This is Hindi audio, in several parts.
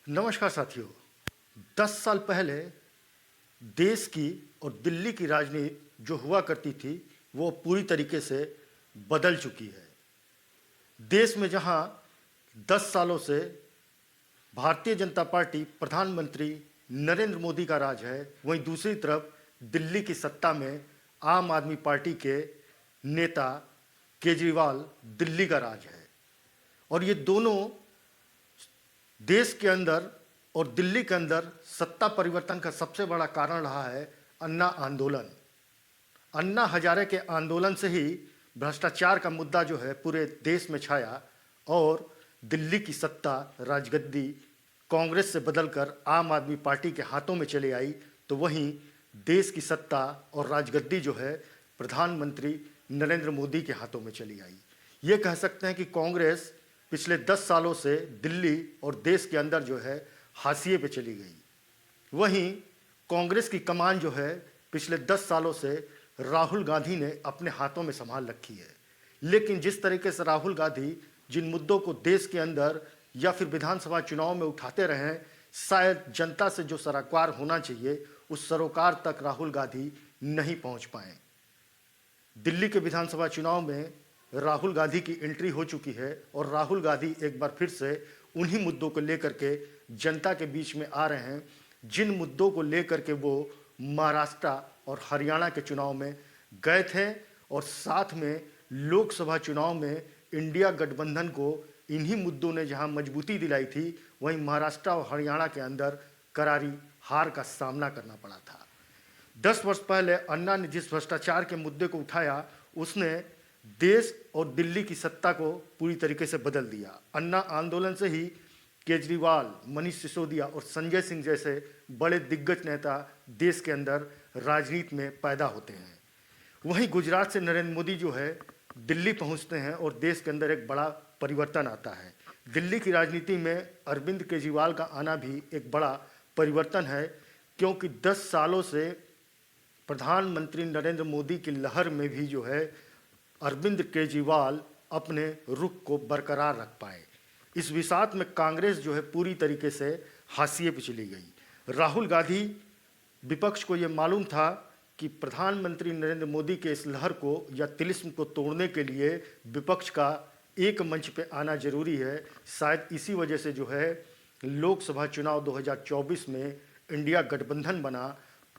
नमस्कार साथियों। 10 साल पहले देश की और दिल्ली की राजनीति जो हुआ करती थी वो पूरी तरीके से बदल चुकी है। देश में जहां 10 सालों से भारतीय जनता पार्टी प्रधानमंत्री नरेंद्र मोदी का राज है, वहीं दूसरी तरफ दिल्ली की सत्ता में आम आदमी पार्टी के नेता केजरीवाल दिल्ली का राज है। और ये दोनों देश के अंदर और दिल्ली के अंदर सत्ता परिवर्तन का सबसे बड़ा कारण रहा है अन्ना आंदोलन। अन्ना हजारे के आंदोलन से ही भ्रष्टाचार का मुद्दा जो है पूरे देश में छाया और दिल्ली की सत्ता राजगद्दी कांग्रेस से बदलकर आम आदमी पार्टी के हाथों में चली आई, तो वहीं देश की सत्ता और राजगद्दी जो है प्रधानमंत्री नरेंद्र मोदी के हाथों में चली आई। ये कह सकते हैं कि कांग्रेस पिछले 10 सालों से दिल्ली और देश के अंदर जो है हाशिए पे चली गई। वहीं कांग्रेस की कमान जो है पिछले 10 सालों से राहुल गांधी ने अपने हाथों में संभाल रखी है। लेकिन जिस तरीके से राहुल गांधी जिन मुद्दों को देश के अंदर या फिर विधानसभा चुनाव में उठाते रहे, शायद जनता से जो सरोकार होना चाहिए उस सरोकार तक राहुल गांधी नहीं पहुंच पाए। दिल्ली के विधानसभा चुनाव में राहुल गांधी की एंट्री हो चुकी है और राहुल गांधी एक बार फिर से उन्हीं मुद्दों को लेकर के जनता के बीच में आ रहे हैं जिन मुद्दों को लेकर के वो महाराष्ट्र और हरियाणा के चुनाव में गए थे। और साथ में लोकसभा चुनाव में इंडिया गठबंधन को इन्हीं मुद्दों ने जहां मजबूती दिलाई थी, वहीं महाराष्ट्र और हरियाणा के अंदर करारी हार का सामना करना पड़ा था। 10 वर्ष पहले अन्ना ने जिस भ्रष्टाचार के मुद्दे को उठाया उसने देश और दिल्ली की सत्ता को पूरी तरीके से बदल दिया। अन्ना आंदोलन से ही केजरीवाल, मनीष सिसोदिया और संजय सिंह जैसे बड़े दिग्गज नेता देश के अंदर राजनीति में पैदा होते हैं। वहीं गुजरात से नरेंद्र मोदी जो है दिल्ली पहुंचते हैं और देश के अंदर एक बड़ा परिवर्तन आता है। दिल्ली की राजनीति में अरविंद केजरीवाल का आना भी एक बड़ा परिवर्तन है, क्योंकि 10 सालों से प्रधानमंत्री नरेंद्र मोदी की लहर में भी जो है अरविंद केजरीवाल अपने रुख को बरकरार रख पाए। इस विसात में कांग्रेस जो है पूरी तरीके से हाशिए पे चली गई। राहुल गांधी विपक्ष को ये मालूम था कि प्रधानमंत्री नरेंद्र मोदी के इस लहर को या तिलिस्म को तोड़ने के लिए विपक्ष का एक मंच पे आना जरूरी है। शायद इसी वजह से जो है लोकसभा चुनाव 2024 में इंडिया गठबंधन बना।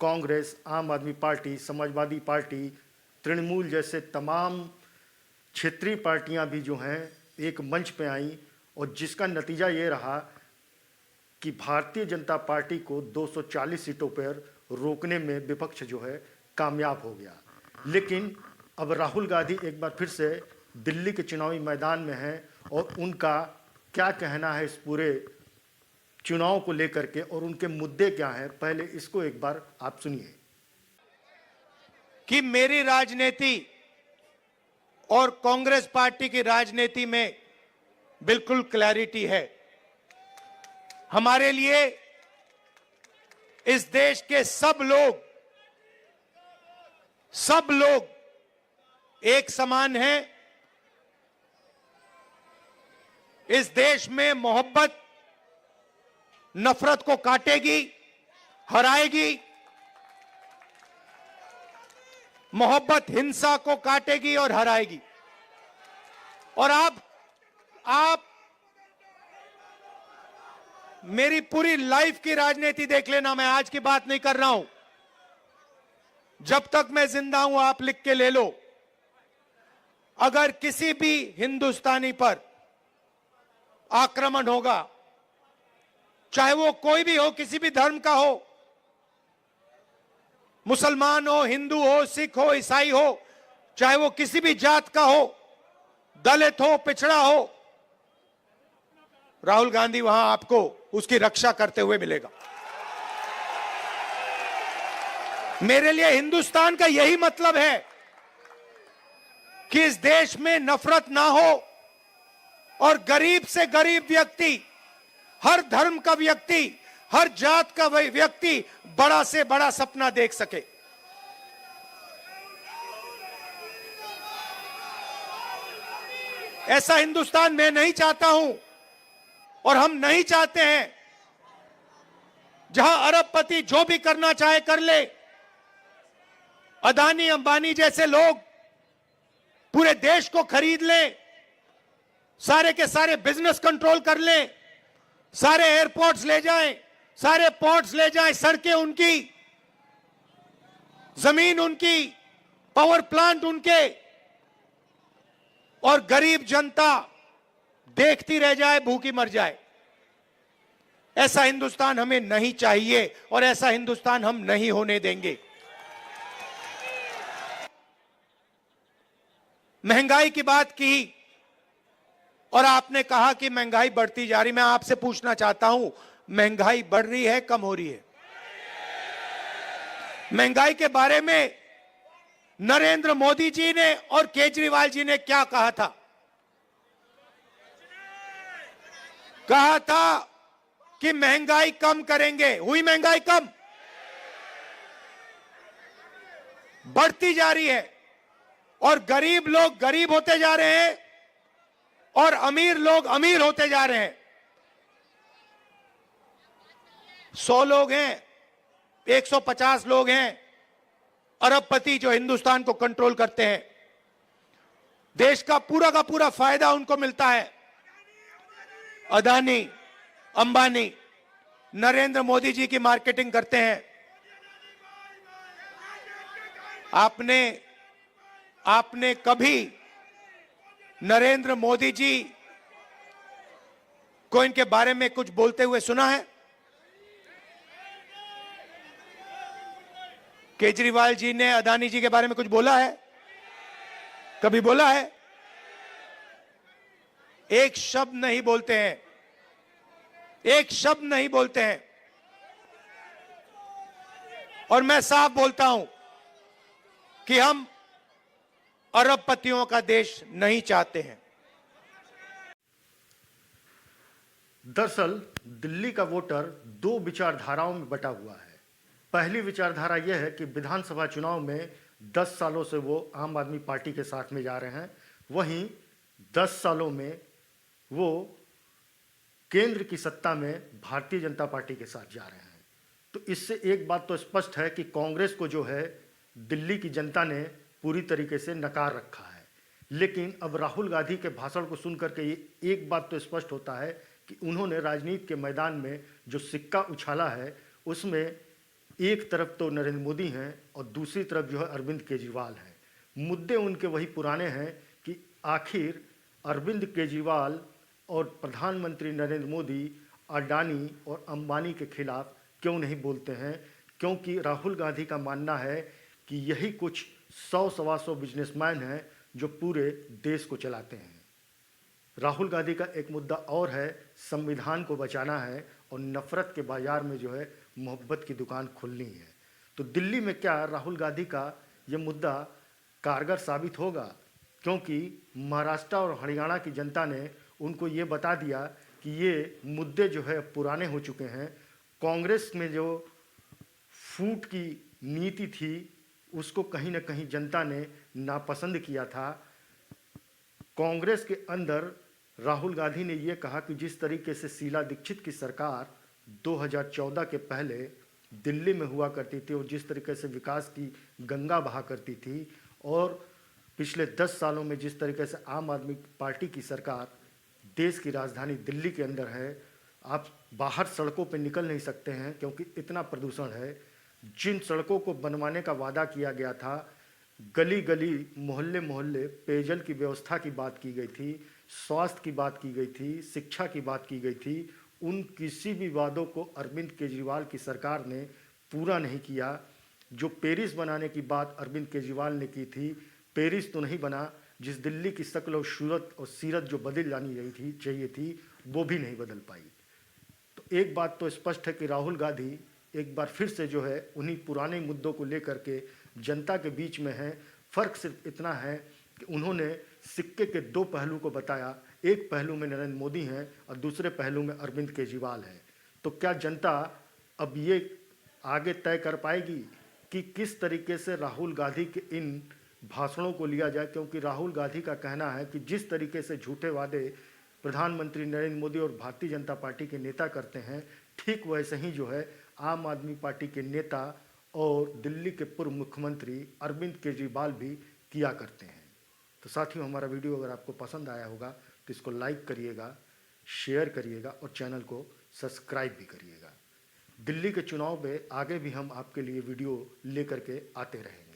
कांग्रेस, आम आदमी पार्टी, समाजवादी पार्टी, तृणमूल जैसे तमाम क्षेत्रीय पार्टियां भी जो हैं एक मंच पे आईं और जिसका नतीजा ये रहा कि भारतीय जनता पार्टी को 240 सीटों पर रोकने में विपक्ष जो है कामयाब हो गया। लेकिन अब राहुल गांधी एक बार फिर से दिल्ली के चुनावी मैदान में हैं और उनका क्या कहना है इस पूरे चुनाव को लेकर के और उनके मुद्दे क्या हैं, पहले इसको एक बार आप सुनिए। कि मेरी राजनीति और कांग्रेस पार्टी की राजनीति में बिल्कुल क्लैरिटी है। हमारे लिए इस देश के सब लोग एक समान हैं। इस देश में मोहब्बत नफरत को काटेगी, हराएगी। मोहब्बत हिंसा को काटेगी और हराएगी। और आप मेरी पूरी लाइफ की राजनीति देख लेना, मैं आज की बात नहीं कर रहा हूं। जब तक मैं जिंदा हूं आप लिख के ले लो, अगर किसी भी हिंदुस्तानी पर आक्रमण होगा, चाहे वो कोई भी हो, किसी भी धर्म का हो, मुसलमान हो, हिंदू हो, सिख हो, ईसाई हो, चाहे वो किसी भी जात का हो, दलित हो, पिछड़ा हो, राहुल गांधी वहां आपको उसकी रक्षा करते हुए मिलेगा। मेरे लिए हिंदुस्तान का यही मतलब है कि इस देश में नफरत ना हो और गरीब से गरीब व्यक्ति, हर धर्म का व्यक्ति, हर जात का व्यक्ति बड़ा से बड़ा सपना देख सके। ऐसा हिंदुस्तान मैं नहीं चाहता हूं और हम नहीं चाहते हैं जहां अरबपति जो भी करना चाहे कर ले, अदानी अंबानी जैसे लोग पूरे देश को खरीद लें, सारे के सारे बिजनेस कंट्रोल कर लें, सारे एयरपोर्ट्स ले जाएं, सारे पोर्ट्स ले जाएं, सड़कें उनकी, जमीन उनकी, पावर प्लांट उनके, और गरीब जनता देखती रह जाए, भूखी मर जाए। ऐसा हिंदुस्तान हमें नहीं चाहिए और ऐसा हिंदुस्तान हम नहीं होने देंगे। महंगाई की बात की और आपने कहा कि महंगाई बढ़ती जा रही। मैं आपसे पूछना चाहता हूं, महंगाई बढ़ रही है, कम हो रही है? महंगाई के बारे में नरेंद्र मोदी जी ने और केजरीवाल जी ने क्या कहा था? कहा था कि महंगाई कम करेंगे। हुई महंगाई कम? बढ़ती जा रही है और गरीब लोग गरीब होते जा रहे हैं और अमीर लोग अमीर होते जा रहे हैं। 100 लोग हैं, 150 लोग हैं अरबपति जो हिंदुस्तान को कंट्रोल करते हैं। देश का पूरा फायदा उनको मिलता है। अदानी, अंबानी, नरेंद्र मोदी जी की मार्केटिंग करते हैं। आपने कभी नरेंद्र मोदी जी को इनके बारे में कुछ बोलते हुए सुना है? केजरीवाल जी ने अदानी जी के बारे में कुछ बोला है? कभी बोला है? एक शब्द नहीं बोलते हैं, एक शब्द नहीं बोलते हैं। और मैं साफ बोलता हूं कि हम अरबपतियों का देश नहीं चाहते हैं। दरअसल दिल्ली का वोटर दो विचारधाराओं में बटा हुआ है। पहली विचारधारा यह है कि विधानसभा चुनाव में 10 सालों से वो आम आदमी पार्टी के साथ में जा रहे हैं, वहीं 10 सालों में वो केंद्र की सत्ता में भारतीय जनता पार्टी के साथ जा रहे हैं। तो इससे एक बात तो स्पष्ट है कि कांग्रेस को जो है दिल्ली की जनता ने पूरी तरीके से नकार रखा है। लेकिन अब राहुल गांधी के भाषण को सुन करके ये एक बात तो स्पष्ट होता है कि उन्होंने राजनीति के मैदान में जो सिक्का उछाला है उसमें एक तरफ तो नरेंद्र मोदी हैं और दूसरी तरफ जो है अरविंद केजरीवाल हैं। मुद्दे उनके वही पुराने हैं कि आखिर अरविंद केजरीवाल और प्रधानमंत्री नरेंद्र मोदी अडानी और अंबानी के खिलाफ क्यों नहीं बोलते हैं, क्योंकि राहुल गांधी का मानना है कि यही कुछ 100-125 बिजनेसमैन हैं जो पूरे देश को चलाते हैं। राहुल गांधी का एक मुद्दा और है, संविधान को बचाना है और नफरत के बाजार में जो है मोहब्बत की दुकान खुलनी है। तो दिल्ली में क्या राहुल गांधी का ये मुद्दा कारगर साबित होगा? क्योंकि महाराष्ट्र और हरियाणा की जनता ने उनको ये बता दिया कि ये मुद्दे जो है पुराने हो चुके हैं। कांग्रेस में जो फूट की नीति थी उसको कहीं ना कहीं जनता ने नापसंद किया था। कांग्रेस के अंदर राहुल गांधी ने ये कहा कि जिस तरीके से शीला दीक्षित की सरकार 2014 के पहले दिल्ली में हुआ करती थी और जिस तरीके से विकास की गंगा बहा करती थी, और पिछले 10 सालों में जिस तरीके से आम आदमी पार्टी की सरकार देश की राजधानी दिल्ली के अंदर है, आप बाहर सड़कों पर निकल नहीं सकते हैं क्योंकि इतना प्रदूषण है। जिन सड़कों को बनवाने का वादा किया गया था, गली गली मोहल्ले मोहल्ले पेयजल की व्यवस्था की बात की गई थी, स्वास्थ्य की बात की गई थी, शिक्षा की बात की गई थी, उन किसी भी वादों को अरविंद केजरीवाल की सरकार ने पूरा नहीं किया। जो पेरिस बनाने की बात अरविंद केजरीवाल ने की थी, पेरिस तो नहीं बना, जिस दिल्ली की शक्ल और सूरत और सीरत जो बदल जानी चाहिए थी वो भी नहीं बदल पाई। तो एक बात तो स्पष्ट है कि राहुल गांधी एक बार फिर से जो है उन्हीं पुराने मुद्दों को लेकर के जनता के बीच में है। फ़र्क सिर्फ इतना है कि उन्होंने सिक्के के दो पहलू को बताया, एक पहलू में नरेंद्र मोदी हैं और दूसरे पहलू में अरविंद केजरीवाल है। तो क्या जनता अब ये आगे तय कर पाएगी कि किस तरीके से राहुल गांधी के इन भाषणों को लिया जाए? क्योंकि राहुल गांधी का कहना है कि जिस तरीके से झूठे वादे प्रधानमंत्री नरेंद्र मोदी और भारतीय जनता पार्टी के नेता करते हैं, ठीक वैसे ही जो है आम आदमी पार्टी के नेता और दिल्ली के पूर्व मुख्यमंत्री अरविंद केजरीवाल भी किया करते हैं। तो साथियों, हमारा वीडियो अगर आपको पसंद आया होगा तो इसको लाइक करिएगा, शेयर करिएगा और चैनल को सब्सक्राइब भी करिएगा। दिल्ली के चुनाव में आगे भी हम आपके लिए वीडियो लेकर के आते रहेंगे।